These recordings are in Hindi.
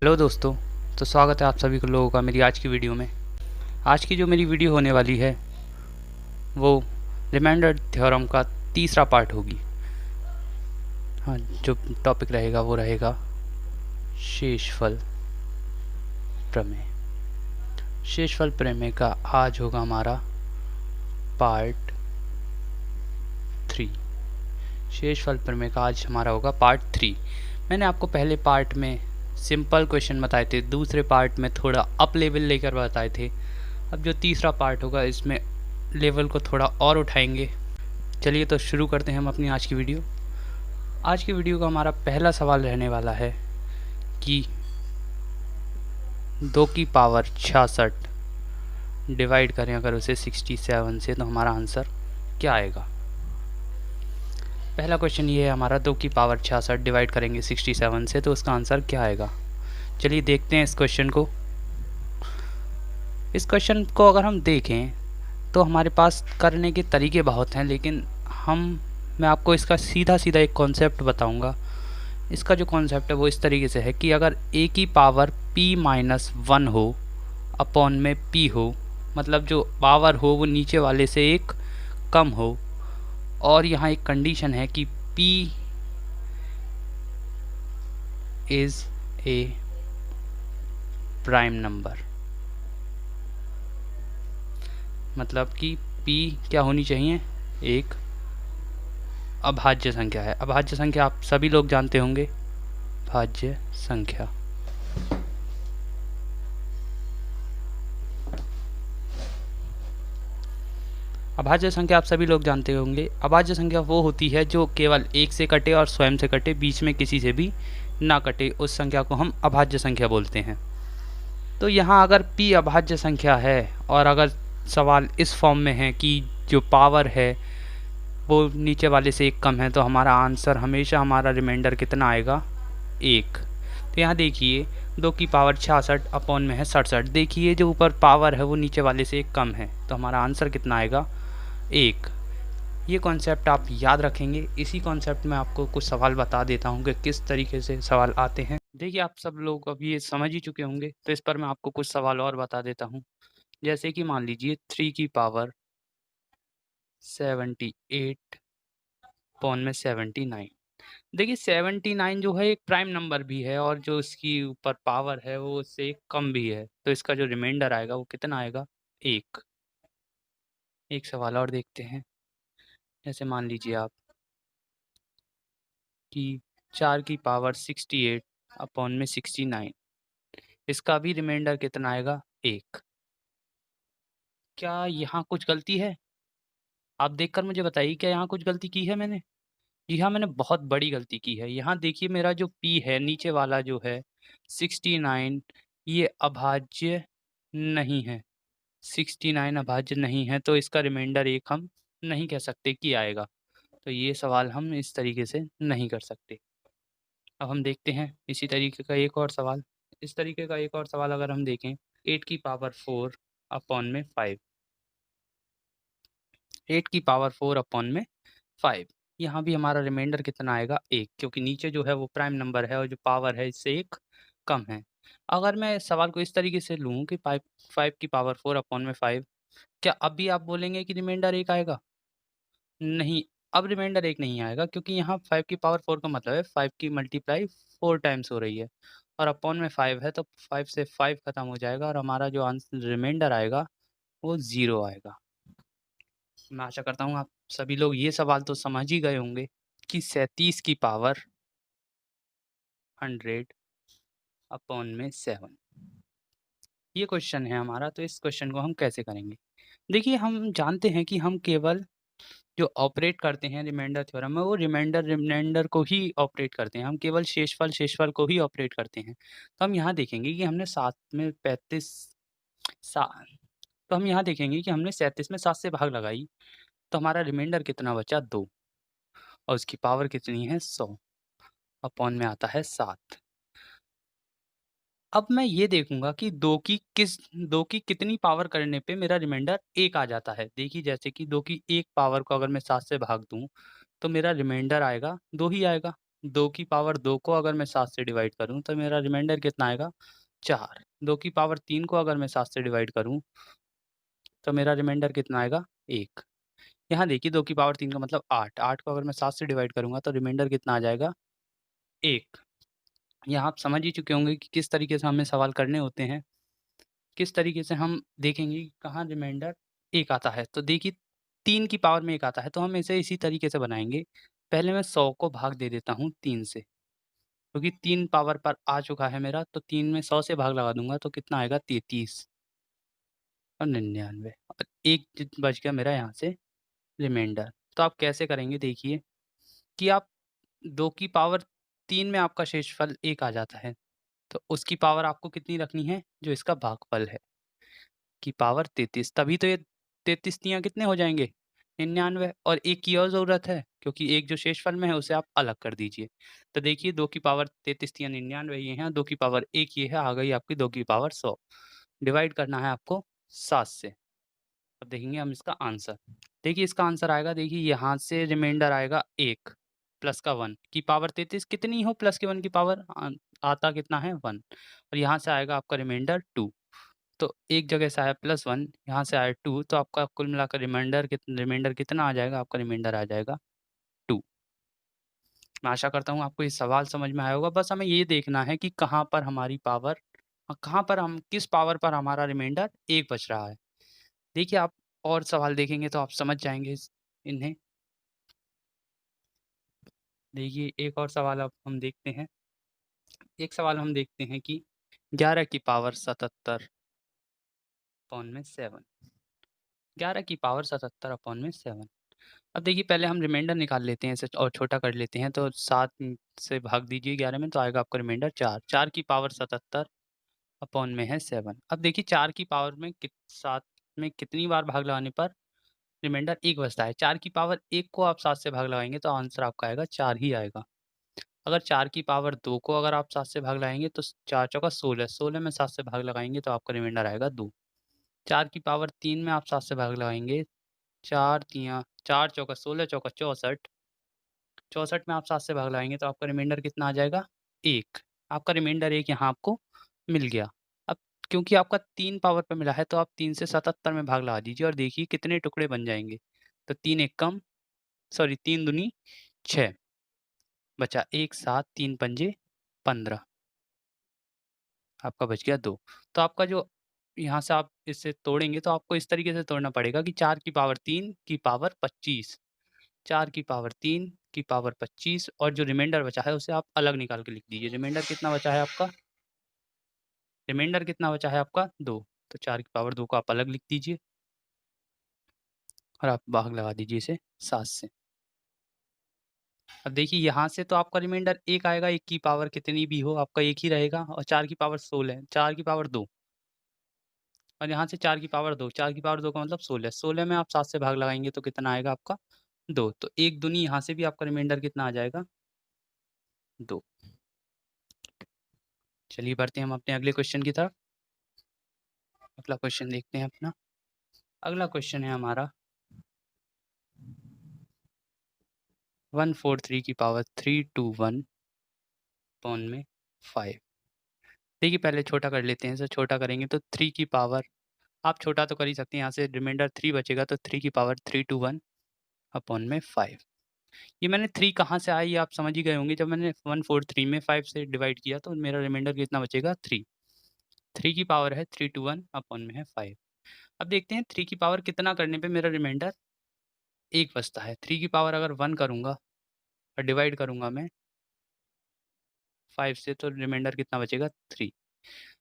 हेलो दोस्तों। तो स्वागत है आप सभी को लोगों का मेरी आज की वीडियो में। आज की जो मेरी वीडियो होने वाली है वो रिमाइंडर थ्योरम का तीसरा पार्ट होगी। हाँ, जो टॉपिक रहेगा वो रहेगा शेषफल प्रमेय। शेषफल प्रमेय का आज होगा हमारा पार्ट 3। शेषफल प्रमेय का आज हमारा होगा पार्ट 3। मैंने आपको पहले पार्ट में सिंपल क्वेश्चन बताए थे, दूसरे पार्ट में थोड़ा अप लेवल लेकर बताए थे। अब जो तीसरा पार्ट होगा इसमें लेवल को थोड़ा और उठाएंगे। चलिए तो शुरू करते हैं हम अपनी आज की वीडियो। आज की वीडियो का हमारा पहला सवाल रहने वाला है कि 2 की पावर 66 डिवाइड करें अगर उसे 67 से तो हमारा आंसर क्या आएगा। पहला क्वेश्चन ये है हमारा, 2 की पावर 66 डिवाइड करेंगे 67 से तो उसका आंसर क्या आएगा। चलिए देखते हैं इस क्वेश्चन को। इस क्वेश्चन को अगर हम देखें तो हमारे पास करने के तरीके बहुत हैं, लेकिन मैं आपको इसका सीधा सीधा एक कॉन्सेप्ट बताऊंगा। इसका जो कॉन्सेप्ट है वो इस तरीके से है कि अगर a की पावर p-1 हो अपॉन में p हो, मतलब जो पावर हो वो नीचे वाले से एक कम हो, और यहाँ एक कंडीशन है कि p is a prime number, मतलब कि p क्या होनी चाहिए, एक अभाज्य संख्या है। अभाज्य संख्या आप सभी लोग जानते होंगे, भाज्य संख्या। अभाज्य संख्या आप सभी लोग जानते होंगे। अभाज्य संख्या वो होती है जो केवल एक से कटे और स्वयं से कटे, बीच में किसी से भी ना कटे, उस संख्या को हम अभाज्य संख्या बोलते हैं। तो यहाँ अगर p अभाज्य संख्या है और अगर सवाल इस फॉर्म में है कि जो पावर है वो नीचे वाले से एक कम है, तो हमारा आंसर हमेशा हमारा रिमाइंडर कितना आएगा, 1। तो यहाँ देखिए 2 की पावर 66 अपॉन में है 67। देखिए जो ऊपर पावर है वो नीचे वाले से एक कम है, तो हमारा आंसर कितना आएगा, 1। ये कॉन्सेप्ट आप याद रखेंगे। इसी कॉन्सेप्ट में आपको कुछ सवाल बता देता हूँ कि किस तरीके से सवाल आते हैं। देखिए आप सब लोग अब ये समझ ही चुके होंगे, तो इस पर मैं आपको कुछ सवाल और बता देता हूँ। जैसे कि मान लीजिए 3 की पावर 78 अपॉन में 79। देखिए 79 जो है एक प्राइम नंबर भी है और जो इसकी ऊपर पावर है वो उससे एक कम भी है, तो इसका जो रिमाइंडर आएगा वो कितना आएगा, 1। एक सवाल और देखते हैं। जैसे मान लीजिए आप कि 4 की पावर 68 अपॉन में 69, इसका भी रिमाइंडर कितना आएगा, 1। क्या यहाँ कुछ गलती है? आप देखकर मुझे बताइए, क्या यहाँ कुछ गलती की है मैंने? जी हाँ, मैंने बहुत बड़ी गलती की है। यहाँ देखिए मेरा जो p है नीचे वाला जो है 69, ये अभाज्य नहीं है। 69 अभाज्य नहीं है, तो इसका रिमाइंडर 1 हम नहीं कह सकते कि आएगा। तो ये सवाल हम इस तरीके से नहीं कर सकते। अब हम देखते हैं इसी तरीके का एक और सवाल। इस तरीके का एक और सवाल अगर हम देखें, 8 की पावर 4 अपॉन में 5। 8 की पावर 4 अपॉन में 5, यहाँ भी हमारा रिमाइंडर कितना आएगा, 1, क्योंकि नीचे जो है वो प्राइम नंबर है और जो पावर है इससे एक कम है। अगर मैं सवाल को इस तरीके से लूँ कि 5 की पावर 4 अपॉन में 5, क्या अब भी आप बोलेंगे कि रिमाइंडर 1 आएगा? नहीं, अब रिमाइंडर 1 नहीं आएगा, क्योंकि यहाँ 5 की पावर 4 का मतलब है 5 की मल्टीप्लाई 4 टाइम्स हो रही है और अपॉन में 5 है, तो 5 से 5 खत्म हो जाएगा और हमारा जो आंसर रिमाइंडर आएगा वो 0 आएगा। मैं आशा करता हूँ आप सभी लोग ये सवाल तो समझ ही गए होंगे कि 37 की पावर 100 अपॉन में 7, ये क्वेश्चन है हमारा। तो इस क्वेश्चन को हम कैसे करेंगे? देखिए हम जानते हैं कि हम केवल जो ऑपरेट करते हैं रिमाइंडर थ्योरम में, वो रिमाइंडर को ही ऑपरेट करते हैं। हम केवल शेषफल को ही ऑपरेट करते हैं। तो हम यहाँ देखेंगे कि हमने 7 में 35 सा तो हम यहाँ देखेंगे कि हमने 37 में 7 से भाग लगाई, तो हमारा रिमाइंडर कितना बचा, 2, और उसकी पावर कितनी है, 100 अपॉन में आता है 7। अब मैं ये देखूँगा कि 2 की कितनी पावर करने पे मेरा रिमाइंडर 1 आ जाता है। देखिए जैसे कि 2 की 1 पावर को अगर मैं 7 से भाग दूँ, तो मेरा रिमाइंडर आएगा 2 ही आएगा। 2 की पावर 2 को अगर मैं 7 से डिवाइड करूँ तो मेरा रिमाइंडर कितना आएगा 4। 2 की पावर 3 को अगर मैं 7 से डिवाइड करूँ तो मेरा रिमाइंडर कितना आएगा 1। यहाँ देखिए 2 की पावर 3 का मतलब 8। 8 को अगर मैं 7 से डिवाइड करूँगा तो रिमाइंडर कितना आ जाएगा 1। यहाँ आप समझ ही चुके होंगे कि किस तरीके से हमें सवाल करने होते हैं। किस तरीके से हम देखेंगे कि कहाँ रिमाइंडर 1 आता है। तो देखिए 3 की पावर में 1 आता है तो हम इसे इसी तरीके से बनाएँगे। पहले मैं 100 को भाग दे देता हूँ 3 से, क्योंकि 3 पावर पर आ चुका है मेरा तो 3 में 100 से भाग लगा दूँगा तो कितना आएगा 33 और 99 और 1 बच गया मेरा यहाँ से रिमाइंडर। तो आप कैसे करेंगे देखिए कि आप 2 की पावर 3 में आपका शेषफल 1 आ जाता है। तो उसकी पावर आपको कितनी रखनी है? जो इसका भागफल है, की पावर 33 तभी तो ये 33 तियाँ कितने हो जाएँगे? 99 और 1 की और ज़रूरत है क्योंकि 1 जो शेषफल में है उसे आप अलग कर दीजिए। तो देखिए 2 की पावर 33 तियाँ 99 ये है, 2 की पावर 1 ये है, आ गई आपकी 2 की पावर 100। डिवाइड करना है आपको 7 से। अब देखेंगे हम इसका आंसर। देखिए इसका आंसर आएगा देखिए यहाँ से रिमाइंडर आएगा 1 प्लस का 1 की पावर 33 कितनी हो प्लस के 1 की पावर आता कितना है 1 और यहाँ से आएगा आपका रिमाइंडर 2। तो एक जगह से आया +1 यहाँ से आया 2 तो आपका कुल मिलाकर रिमाइंडर कितना आ जाएगा? आपका रिमाइंडर आ जाएगा 2। मैं आशा करता हूँ आपको ये सवाल समझ में आया होगा। बस हमें ये देखना है कि कहाँ पर हमारी पावर कहाँ पर हम किस पावर पर हमारा रिमाइंडर 1 बच रहा है। देखिए आप और सवाल देखेंगे तो आप समझ जाएँगे इन्हें। देखिए एक और सवाल अब हम देखते हैं। एक सवाल हम देखते हैं कि 11 की पावर 77 अपॉन में 7। 11 की पावर 77 अपॉन में 7। अब देखिए पहले हम रिमाइंडर निकाल लेते हैं इसे और छोटा कर लेते हैं तो 7 से भाग दीजिए 11 में तो आएगा आपका रिमाइंडर 4। 4 की पावर 77 अपॉन में है 7। अब देखिए 4 की पावर में 7 में कितनी बार भाग लगाने पर रिमाइंडर 1 बचता है। 4 की पावर 1 को आप 7 से भाग लगाएँगे तो आंसर आपका आएगा 4 ही आएगा। अगर 4 की पावर 2 को अगर आप 7 से भाग लगाएँगे तो 4 चौका 16, 16 में 7 से भाग लगाएँगे तो आपका रिमाइंडर आएगा 2। 4 की पावर 3 में आप 7 से भाग लगाएँगे 4 तियाँ 4 चौका 16 चौका 64, 64 में आप 7 से भाग लगाएँगे तो आपका रिमाइंडर कितना आ जाएगा? 1। आपका रिमाइंडर 1 यहाँ आपको मिल गया। अब क्योंकि आपका 3 पावर पे मिला है तो आप 3 से 77 में भाग लगा दीजिए और देखिए कितने टुकड़े बन जाएँगे। तो 3 एक कम सॉरी 3 दूनी 6 बचा 1 7 3 पंजे 15 आपका बच गया 2। तो आपका जो यहाँ से आप इसे तोड़ेंगे तो आपको इस तरीके से तोड़ना पड़ेगा कि 4 की पावर 3 की पावर 25 4 की पावर 3 की पावर 25 और जो रिमाइंडर बचा है उसे आप अलग निकाल के लिख दीजिए। रिमाइंडर कितना बचा है आपका? रिमाइंडर कितना बचा है आपका? 2। तो 4 की पावर 2 को आप अलग लिख दीजिए और आप भाग लगा दीजिए इसे 7 से। अब देखिए यहाँ से तो आपका रिमाइंडर 1 आएगा, 1 की पावर कितनी भी हो आपका 1 ही रहेगा और 4 की पावर 16 4 की पावर 2 और यहाँ से 4 की पावर 2 4 की पावर 2 का मतलब 16 16 में आप 7 से भाग लगाएँगे तो कितना आएगा आपका? 2 तो 1 दूनी यहाँ से भी आपका रिमाइंडर कितना आ जाएगा? 2। चलिए बढ़ते हैं हम अपने अगले क्वेश्चन की तरफ। अगला क्वेश्चन देखते हैं अपना। अगला क्वेश्चन है हमारा 143 की पावर 321 अपॉन में 5। देखिए पहले छोटा कर लेते हैं, इसे छोटा करेंगे तो 3 की पावर आप छोटा तो कर ही सकते हैं, यहाँ से रिमाइंडर 3 बचेगा तो 3 की पावर 321 अपॉन में 5। ये मैंने 3 कहाँ से आया ये आप समझ ही गए होंगे, जब मैंने 143 में 5 से डिवाइड किया तो मेरा रिमाइंडर कितना बचेगा 3। 3 की पावर है 321 अपॉन में है 5। अब देखते हैं 3 की पावर कितना करने पे मेरा रिमाइंडर 1 बचता है। 3 की पावर अगर 1 करूँगा और डिवाइड करूँगा मैं 5 से तो रिमाइंडर कितना बचेगा 3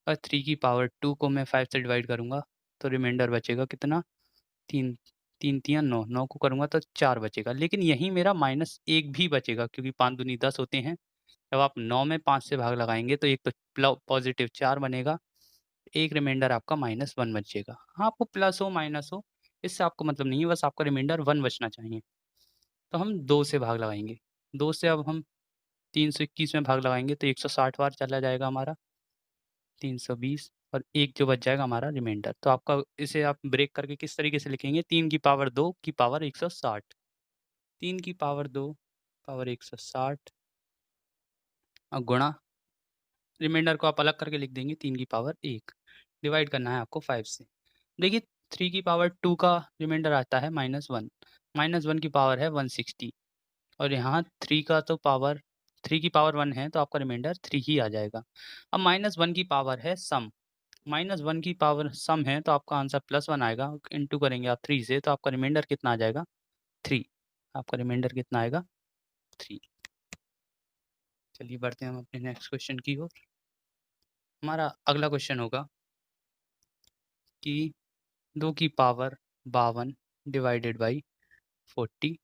और 3 की पावर 2 को मैं 5 से डिवाइड करूँगा तो रिमाइंडर बचेगा कितना 3 3 तियाँ 9 9 को करूँगा तो 4 बचेगा। लेकिन यहीं मेरा -1 भी बचेगा क्योंकि 5 दूनी 10 होते हैं। जब आप 9 में 5 से भाग लगाएँगे तो एक तो पॉजिटिव 4 बनेगा, एक रिमाइंडर आपका -1 बचेगा। हाँ, आपको प्लस हो माइनस हो इससे आपको मतलब नहीं है, बस आपका रिमाइंडर 1 बचना चाहिए। तो हम 2 से भाग लगाएँगे। 2 से अब हम 321 में भाग लगाएँगे तो 160 बार चला जाएगा हमारा, 320 और 1 जो बच जाएगा हमारा रिमाइंडर। तो आपका इसे आप ब्रेक करके किस तरीके से लिखेंगे 3 की पावर 2 की पावर 160 3 की पावर 2 पावर 160 गुणा, रिमाइंडर को आप अलग करके लिख देंगे 3 की पावर 1, डिवाइड करना है आपको 5 से। देखिए 3 की पावर 2 का रिमाइंडर आता है -1, -1 की पावर है 160 और यहाँ 3 का तो पावर 3 की पावर 1 है तो आपका रिमाइंडर 3 ही आ जाएगा। अब -1 की पावर है सम, -1 की पावर सम है तो आपका आंसर +1 आएगा, इंटू करेंगे आप 3 से तो आपका रिमाइंडर कितना आ जाएगा 3, आपका रिमाइंडर कितना आएगा 3। चलिए बढ़ते हैं हम अपने नेक्स्ट क्वेश्चन की ओर। हमारा अगला क्वेश्चन होगा कि 2 की पावर 52 डिवाइडेड बाई 42,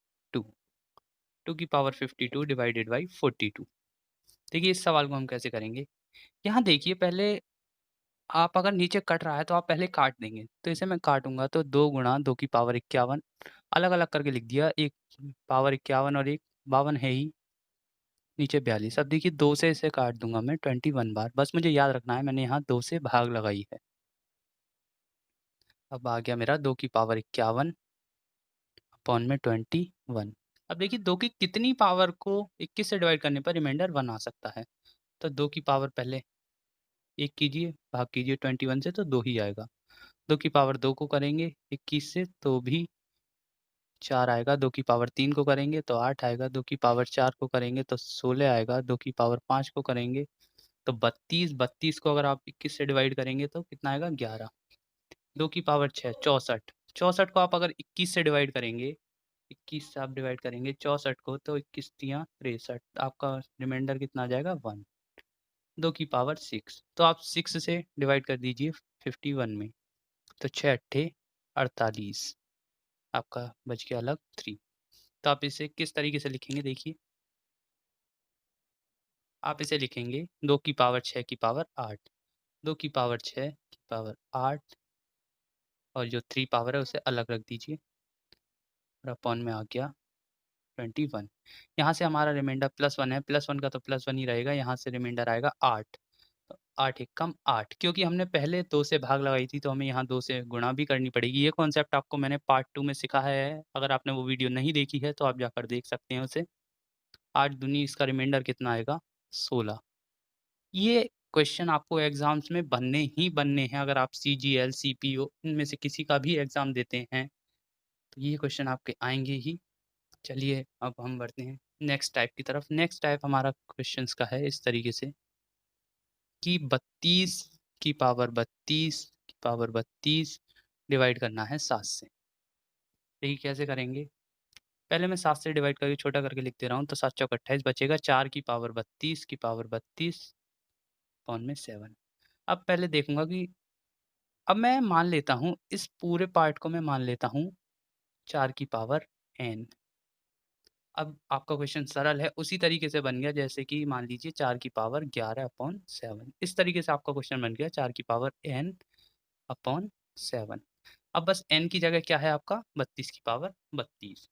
2 की पावर 52 डिवाइडेड बाई 42। देखिए इस सवाल को हम कैसे करेंगे, यहाँ देखिए पहले आप अगर नीचे कट रहा है तो आप पहले काट देंगे, तो इसे मैं काटूंगा तो 2 गुणा 2 की पावर 51 अलग अलग करके लिख दिया, एक पावर 51 और एक 52 है ही, नीचे 42। अब देखिए 2 से इसे काट दूंगा मैं 21 बार, बस मुझे याद रखना है मैंने यहाँ 2 से भाग लगाई है। अब आ गया मेरा 2 की पावर 51 अपॉन में 21। अब देखिए 2 की कितनी पावर को 21 से डिवाइड करने पर रिमाइंडर 1 आ सकता है, तो 2 की पावर पहले 1 कीजिए, भाग कीजिए 21 से तो 2 ही आएगा। 2 की पावर 2 को करेंगे 21 से तो भी 4 आएगा, 2 की पावर 3 को करेंगे तो 8 आएगा, 2 की पावर 4 को करेंगे तो 16 आएगा, 2 की पावर 5 को करेंगे तो 32, 32 को अगर आप 21 से डिवाइड करेंगे तो कितना आएगा 11, 2 की पावर 6 64, 64 को आप अगर 21 से डिवाइड करेंगे, 21 से आप डिवाइड करेंगे 64 को तो 21 तियाँ 63, आपका रिमाइंडर कितना आ जाएगा 1, 2 की पावर 6, तो आप 6 से डिवाइड कर दीजिए 51 में, तो 6 अट्ठे 48, आपका बच गया अलग 3। तो आप इसे किस तरीके से लिखेंगे देखिए, आप इसे लिखेंगे 2 की पावर 6 की पावर 8, 2 की पावर 6 की पावर 8 और जो 3 पावर है उसे अलग रख दीजिए और अपॉन में आ गया 21। यहाँ से हमारा रिमाइंडर +1 है, +1 का तो +1 ही रहेगा, यहाँ से रिमाइंडर आएगा 8, तो 8 एकम 8, क्योंकि हमने पहले 2 से भाग लगाई थी तो हमें यहाँ 2 से गुणा भी करनी पड़ेगी। ये कॉन्सेप्ट आपको मैंने पार्ट 2 में सिखाया है, अगर आपने वो वीडियो नहीं देखी है तो आप जाकर देख सकते हैं उसे। 8 दूनी इसका रिमाइंडर कितना आएगा 16। ये क्वेश्चन आपको एग्ज़ाम्स में बनने ही बनने हैं, अगर आप सीजीएल, सीपीओ इनमें से किसी का भी एग्ज़ाम देते हैं, तो ये क्वेश्चन आपके आएँगे ही। चलिए अब हम बढ़ते हैं नेक्स्ट टाइप की तरफ। नेक्स्ट टाइप हमारा क्वेश्चंस का है इस तरीके से कि 32 की पावर 32 की पावर 32 डिवाइड करना है 7 से। देखिए कैसे करेंगे, पहले मैं 7 से डिवाइड करके छोटा करके लिख दे रहा हूँ, तो 7 चौक 28 बचेगा, 4 की पावर 32 की पावर 32 अपॉन में 7। अब पहले देखूँगा कि अब मैं मान लेता हूँ इस पूरे पार्ट को मैं मान लेता हूँ 4 की पावर n। अब आपका क्वेश्चन सरल है, उसी तरीके से बन गया जैसे कि मान लीजिए 4 की पावर 11 अपॉन 7, इस तरीके से आपका क्वेश्चन बन गया 4 की पावर n अपॉन 7। अब बस n की जगह क्या है आपका 32 की पावर 32।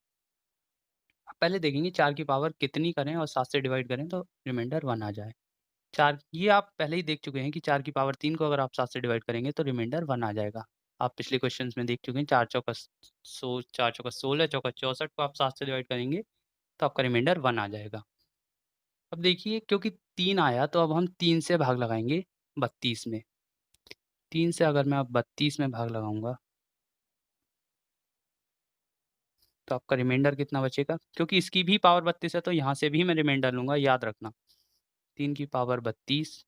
अब पहले देखेंगे 4 की पावर कितनी करें और 7 से डिवाइड करें तो रिमाइंडर 1 आ जाए। 4 ये आप पहले ही देख चुके हैं कि 4 की पावर 3 को अगर आप 7 से डिवाइड करेंगे तो रिमाइंडर 1 आ जाएगा। आप पिछले क्वेश्चंस में देख चुके हैं 4 चौका 16 चौका 64 को आप 7 से डिवाइड करेंगे तो आपका रिमाइंडर 1 आ जाएगा। अब देखिए क्योंकि 3 आया तो अब हम 3 से भाग लगाएँगे 32 में। 3 से अगर मैं अब 32 में भाग लगाऊँगा तो आपका रिमाइंडर कितना बचेगा? क्योंकि इसकी भी पावर 32 है तो यहाँ से भी मैं रिमाइंडर लूँगा, याद रखना। 3 की पावर 32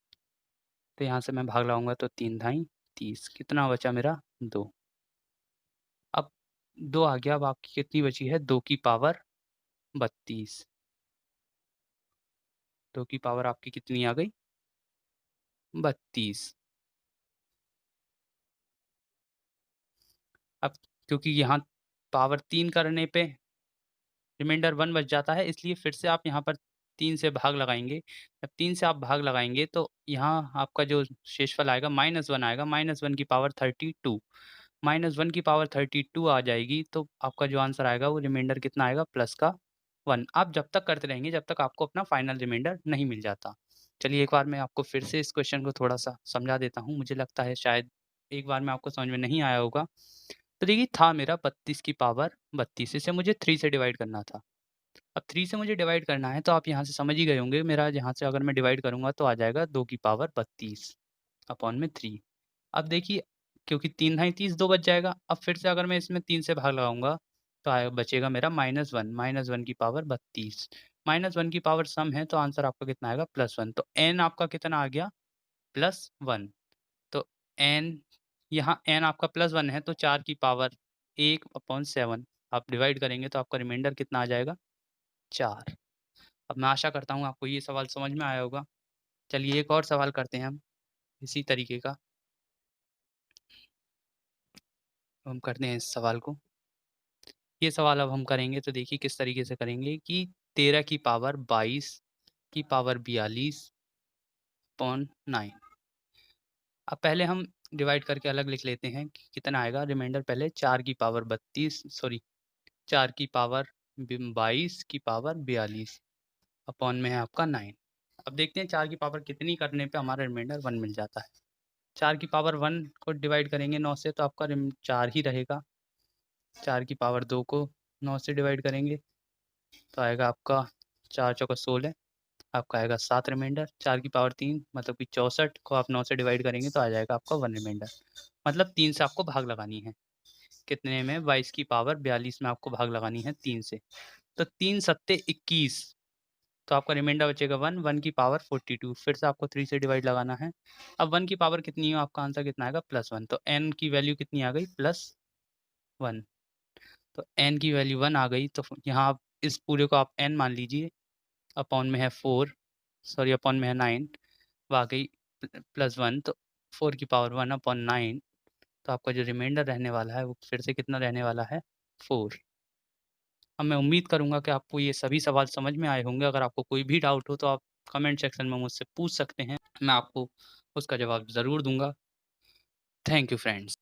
तो यहाँ से मैं भाग लगाऊँगा तो 3 धाई 30, कितना बचा मेरा 2। अब 2 आ गया, अब आपकी कितनी बची है 2 की पावर 32। 2 की पावर आपकी कितनी आ गई 32। अब क्योंकि यहाँ पावर 3 करने पे रिमाइंडर 1 बच जाता है, इसलिए फिर से आप यहाँ पर 3 से भाग लगाएँगे। जब 3 से आप भाग लगाएँगे तो यहाँ आपका जो शेषफल आएगा -1 आएगा, -1 की पावर 32। -1 की पावर 32 आ जाएगी तो आपका जो आंसर आएगा वो रिमाइंडर कितना आएगा प्लस का 1। आप जब तक करते रहेंगे जब तक आपको अपना फाइनल रिमाइंडर नहीं मिल जाता। चलिए एक बार मैं आपको फिर से इस क्वेश्चन को थोड़ा-सा समझा देता हूँ, मुझे लगता है शायद एक बार में आपको समझ में नहीं आया होगा। तो देखिए था मेरा 32 की पावर 32, इसे मुझे 3 से डिवाइड करना था। अब 3 से मुझे डिवाइड करना है, तो आप यहाँ से समझ ही गए होंगे, मेरा यहाँ से अगर मैं डिवाइड करूँगा तो आ जाएगा 2 की पावर 32 अपॉन में 3। अब देखिए, क्योंकि 3 है 30, 2 बच जाएगा। अब फिर से अगर मैं इसमें 3 से भाग लगाऊंगा तो बचेगा मेरा -1 की पावर 32। -1 की पावर सम है, तो आंसर आपका कितना आएगा +1। तो n आपका कितना आ गया +1। तो n, यहाँ n आपका +1 है, तो 4 की पावर 1/7 आप डिवाइड करेंगे तो आपका रिमाइंडर कितना आ जाएगा 4। अब मैं आशा करता हूँ आपको ये सवाल समझ में आया होगा। चलिए एक और सवाल करते हैं हम इसी तरीके का। हम करते हैं इस सवाल को। ये सवाल अब हम करेंगे तो देखिए किस तरीके से करेंगे कि 13 की पावर 22 की पावर 42/9। अब पहले हम डिवाइड करके अलग लिख लेते हैं कि कितना आएगा रिमाइंडर। पहले 4 की पावर 32, सॉरी 4 की पावर 22 की पावर 42 अपॉन में है आपका 9। अब देखते हैं 4 की पावर कितनी करने पे हमारा रिमाइंडर 1 मिल जाता है। 4 की पावर 1 को डिवाइड करेंगे 9 से तो आपका 4 ही रहेगा। 4 की पावर 2 को 9 से डिवाइड करेंगे तो आएगा आपका 4 चौका 16, आपका आएगा 7 रिमाइंडर। 4 की पावर 3 मतलब कि 64 को आप 9 से डिवाइड करेंगे तो आ जाएगा आपका 1 रिमाइंडर। मतलब 3 से आपको भाग लगानी है। कितने में? 22 की पावर 42 में आपको भाग लगानी है 3 से। तो 3 सत्ते 21, तो आपका रिमाइंडर बचेगा 1। 1 की पावर 42, फिर से आपको 3 से डिवाइड लगाना है। अब 1 की पावर कितनी है, आपका आंसर कितना आएगा +1। तो n की वैल्यू कितनी आ गई +1। तो n की वैल्यू 1 आ गई, तो यहाँ आप इस पूरे को आप n मान लीजिए। अपॉन में है 4, सॉरी अपॉन में है 9, वाकई +1, तो 4 की पावर 1/9। तो आपका जो रिमाइंडर रहने वाला है वो फिर से कितना रहने वाला है 4। अब मैं उम्मीद करूँगा कि आपको ये सभी सवाल समझ में आए होंगे। अगर आपको कोई भी डाउट हो तो आप कमेंट सेक्शन में मुझसे पूछ सकते हैं, मैं आपको उसका जवाब ज़रूर दूंगा। Thank you friends.